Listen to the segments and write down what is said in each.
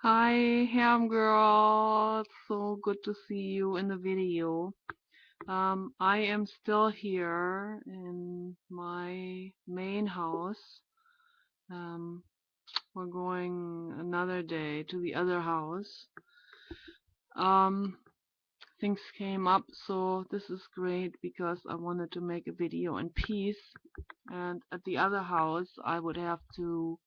Hi, Hermgirl. So good to see you in the video. I am still here in my main house. Um, we're going another day to the other house. Um, things came up, so this is great because I wanted to make a video in peace. And at the other house, I would have to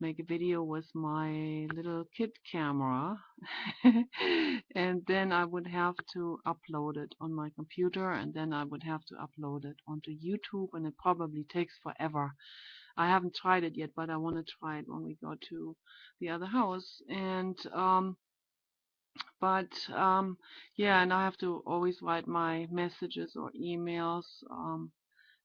make a video with my little kid camera and then I would have to upload it on my computer and then I would have to upload it onto YouTube and it probably takes forever. I haven't tried it yet, but I want to try it when we go to the other house. And but yeah, and I have to always write my messages or emails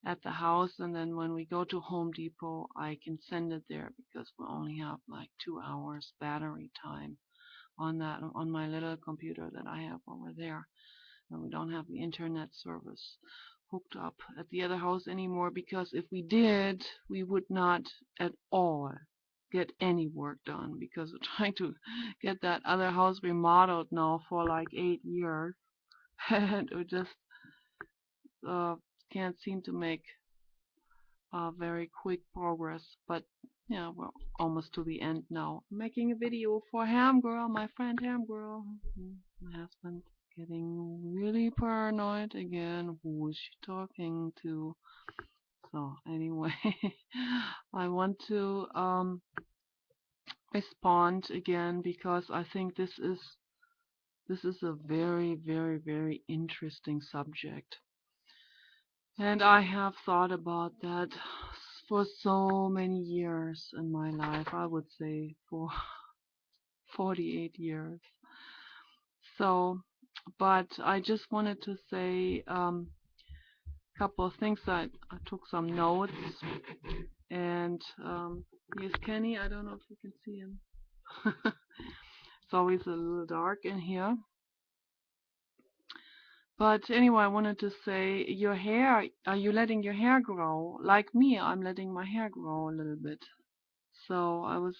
at the house, and then when we go to Home Depot I can send it there because we only have like 2 hours battery time on my little computer that I have over there, and we don't have the internet service hooked up at the other house anymore, because if we did we would not at all get any work done because we're trying to get that other house remodeled now for like 8 years and we just uh, can't seem to make very quick progress, but yeah, we're almost to the end now. I'm making a video for Hermgirl, my friend Hermgirl. My husband getting really paranoid again. Who is she talking to? So anyway, I want to respond again because I think this is a very, very, very interesting subject. And I have thought about that for so many years in my life. I would say for 48 years. So, but I just wanted to say a couple of things. I took some notes, and here's Kenny. I don't know if you can see him. It's always a little dark in here. But anyway, I wanted to say, your hair, are you letting your hair grow? Like me, I'm letting my hair grow a little bit. So I was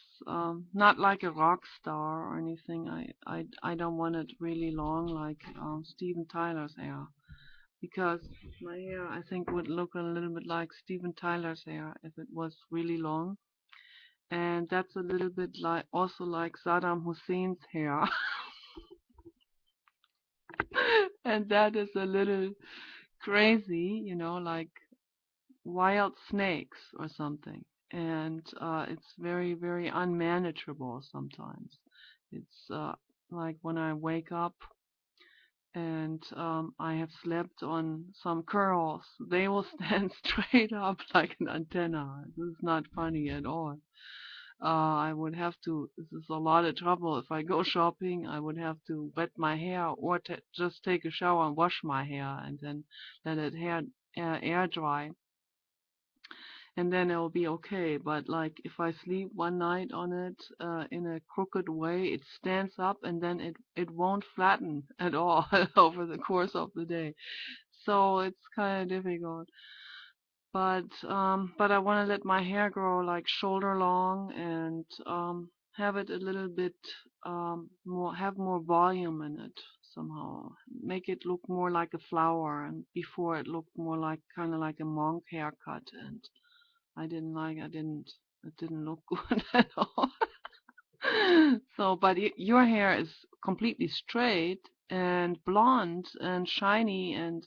not like a rock star or anything. I don't want it really long like Steven Tyler's hair, because my hair I think would look a little bit like Steven Tyler's hair if it was really long. And that's a little bit like also like Saddam Hussein's hair. And that is a little crazy, like wild snakes or something. And it's very, very unmanageable sometimes. It's like when I wake up and I have slept on some curls, they will stand straight up like an antenna. This is not funny at all. I would have to, this is a lot of trouble. If I go shopping, I would have to wet my hair or just take a shower and wash my hair and then let it air dry, and then it'll be okay. But like if I sleep one night on it in a crooked way, it stands up and then it won't flatten at all over the course of the day. So it's kind of difficult. But I want to let my hair grow like shoulder long and have it a little bit more, have more volume in it somehow. Make it look more like a flower, and before it looked more like kind of like a monk haircut, and it didn't look good at all. So, but your hair is completely straight and blonde and shiny and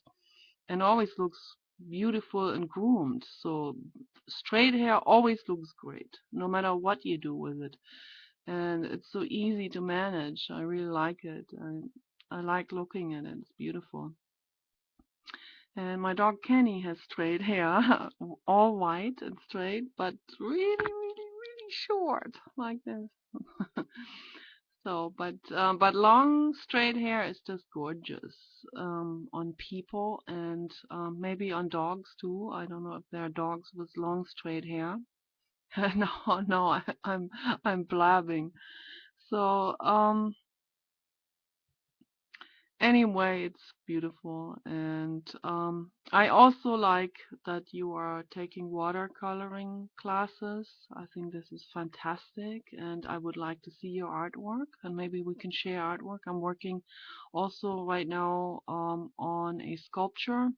always looks beautiful and groomed. So straight hair always looks great, no matter what you do with it. And it's so easy to manage. I really like it. I like looking at it. It's beautiful. And my dog Kenny has straight hair, all white and straight, but really, really, really short, like this. So, but long straight hair is just gorgeous on people and maybe on dogs too. I don't know if there are dogs with long straight hair. No, no, I'm blabbing. So, Anyway, it's beautiful, and I also like that you are taking watercoloring classes. I think this is fantastic, and I would like to see your artwork, and maybe we can share artwork. I'm working also right now on a sculpture,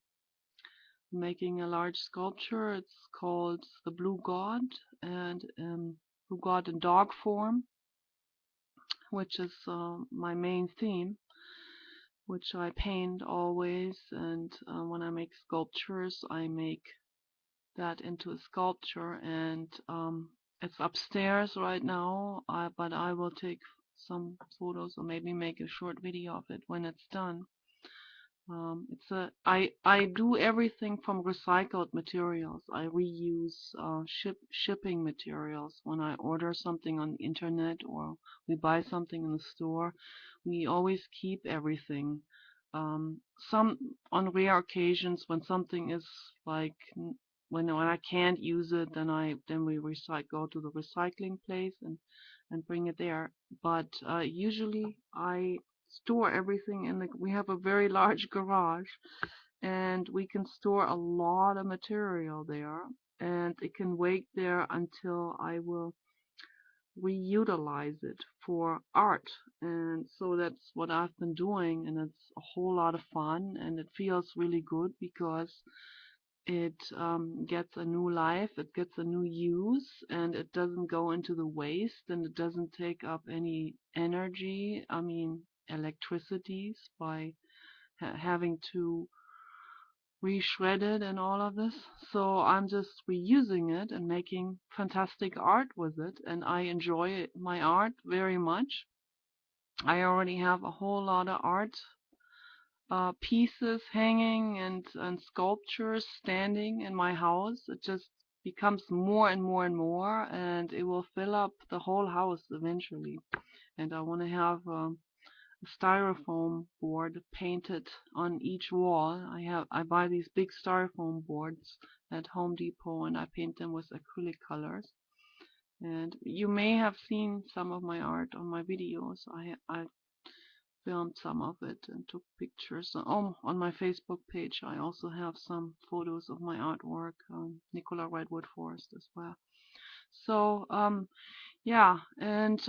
making a large sculpture. It's called the Blue God, and Blue God in dog form, which is my main theme, which I paint always. And when I make sculptures, I make that into a sculpture, and it's upstairs right now. But I will take some photos or maybe make a short video of it when it's done. I do everything from recycled materials. I reuse shipping materials when I order something on the internet or we buy something in the store. We always keep everything. Some on rare occasions when something is like when I can't use it, then we recycle go to the recycling place and bring it there. But usually I store everything in the we have a very large garage, and we can store a lot of material there, and it can wait there until I will reutilize it for art. And so that's what I've been doing, and it's a whole lot of fun, and it feels really good because it gets a new life, it gets a new use, and it doesn't go into the waste, and it doesn't take up any energy, I mean electricities, by having to re-shred it and all of this. So I'm just reusing it and making fantastic art with it, and I enjoy my art very much. I already have a whole lot of art pieces hanging and sculptures standing in my house. It just becomes more and more and more, and it will fill up the whole house eventually. And I want to have a styrofoam board painted on each wall. I buy these big styrofoam boards at Home Depot, and I paint them with acrylic colors. And you may have seen some of my art on my videos. I filmed some of it and took pictures. On my Facebook page, I also have some photos of my artwork, Nicola Redwood Forest as well. So, yeah, and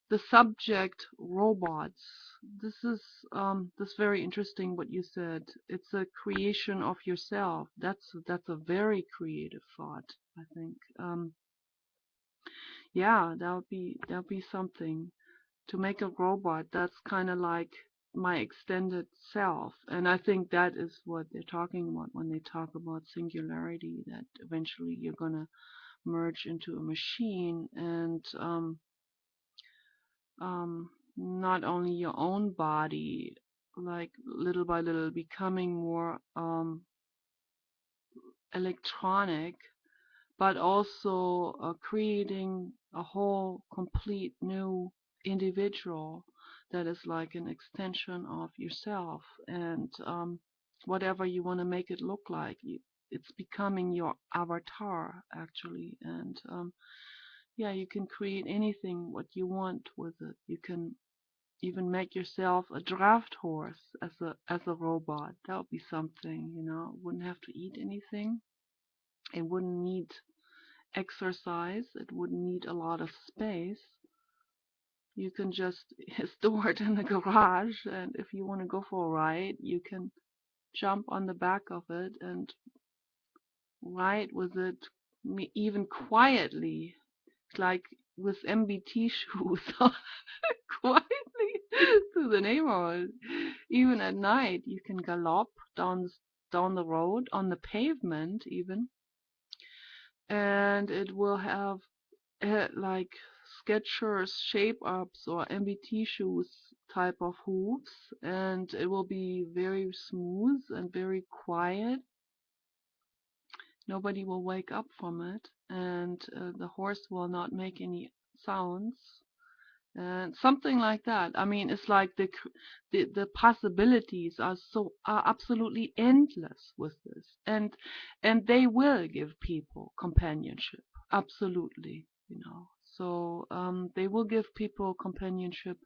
the subject robots. This is this very interesting what you said. It's a creation of yourself. That's a very creative thought, I think. Yeah, that would be something to make a robot. That's kind of like my extended self, and I think that is what they're talking about when they talk about singularity, that eventually you're gonna merge into a machine, and not only your own body, like little by little becoming more electronic, but also creating a whole complete new individual that is like an extension of yourself, and whatever you want to make it look like, it's becoming your avatar actually. And yeah, you can create anything what you want with it. You can even make yourself a draft horse as a robot. That would be something, you know. It wouldn't have to eat anything. It wouldn't need exercise. It wouldn't need a lot of space. You can just store it in the garage, and if you want to go for a ride, you can jump on the back of it and ride with it, even quietly, like with MBT shoes, quietly through the neighborhood. Even at night, you can gallop down the road on the pavement even, and it will have like Skechers shape ups or MBT shoes type of hooves, and it will be very smooth and very quiet. Nobody will wake up from it, and the horse will not make any sounds, and something like that. I mean, it's like the possibilities are absolutely endless with this, and they will give people companionship, absolutely, you know. So they will give people companionship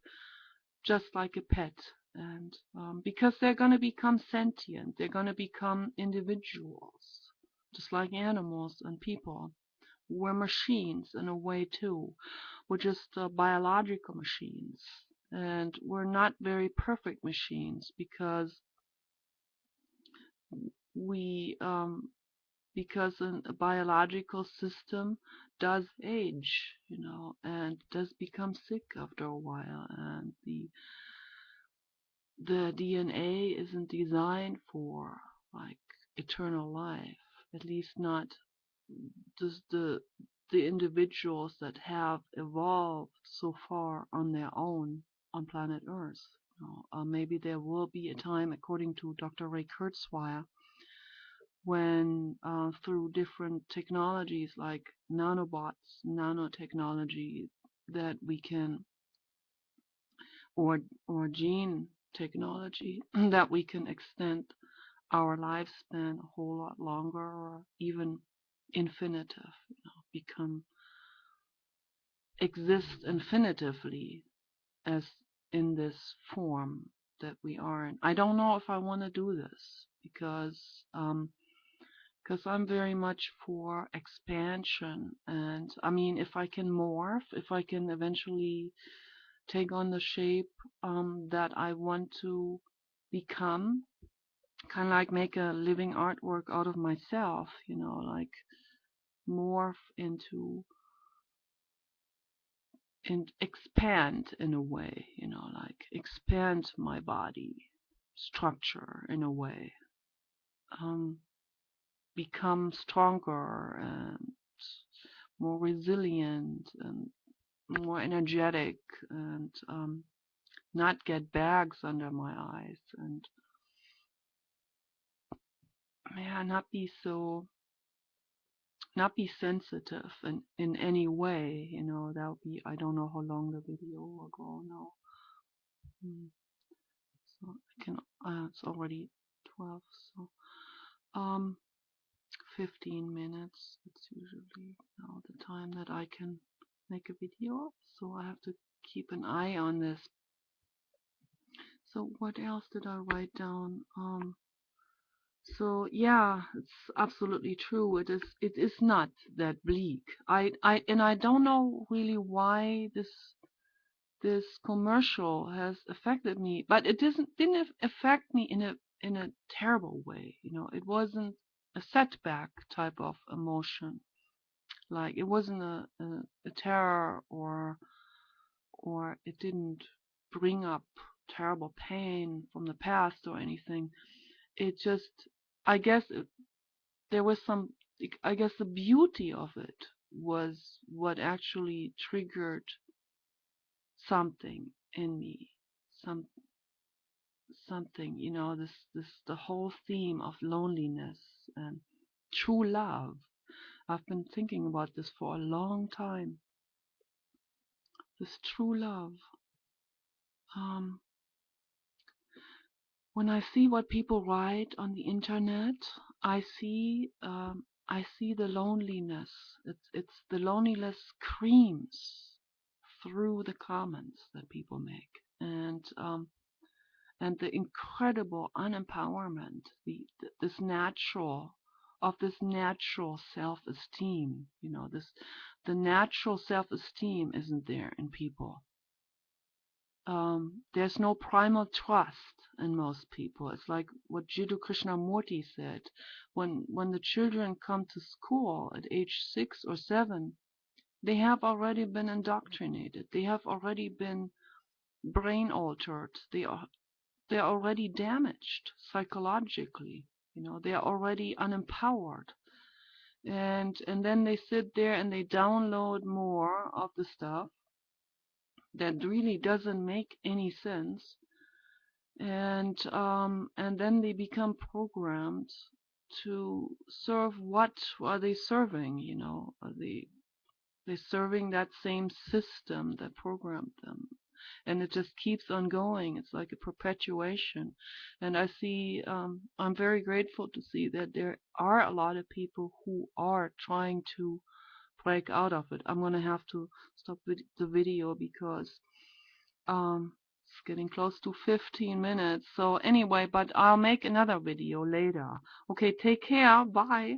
just like a pet, And because they're going to become sentient, they're going to become individuals, just like animals and people. We're machines in a way too. We're just biological machines, and we're not very perfect machines we because a biological system does age, and does become sick after a while, and the DNA isn't designed for like eternal life, at least not just the individuals that have evolved so far on their own on planet Earth. Maybe there will be a time, according to Dr. Ray Kurzweil, when through different technologies like nanobots, nanotechnology, that we can, or gene technology, that we can extend our lifespan a whole lot longer, or even infinitive, become exist infinitively as in this form that we are in. I don't know if I want to do this because I'm very much for expansion. And I mean, if I can morph, if I can eventually take on the shape that I want to become, kind of like make a living artwork out of myself, like morph into and expand in a way, like expand my body structure in a way, um, become stronger and more resilient and more energetic, and not get bags under my eyes, and yeah, not be sensitive in any way, that would be, I don't know how long the video will go now. So I can, it's already 12, so 15 minutes. It's usually now the time that I can make a video, so I have to keep an eye on this. So what else did I write down? So yeah, it's absolutely true. It is not that bleak. I don't know really why this commercial has affected me, but it didn't affect me in a terrible way. It wasn't a setback type of emotion. Like it wasn't a terror, or it didn't bring up terrible pain from the past or anything. It just, I guess there was some, I guess the beauty of it was what actually triggered something in me, some something, the whole theme of loneliness and true love. I've been thinking about this for a long time. This true love. Um, when I see what people write on the internet, I see the loneliness. It's the loneliness screams through the comments that people make, and the incredible unempowerment, this natural self-esteem. The natural self-esteem isn't there in people. There's no primal trust in most people. It's like what Jiddu Krishnamurti said. When the children come to school at age 6 or 7, they have already been indoctrinated. They have already been brain altered. They're already damaged psychologically. They are already unempowered. And then they sit there and they download more of the stuff that really doesn't make any sense, and then they become programmed to serve. What are they serving? Are they serving that same system that programmed them? And it just keeps on going. It's like a perpetuation. And I see, I'm very grateful to see that there are a lot of people who are trying to break out of it. I'm going to have to stop the video because It's getting close to 15 minutes. So anyway, but I'll make another video later. Okay, take care. Bye.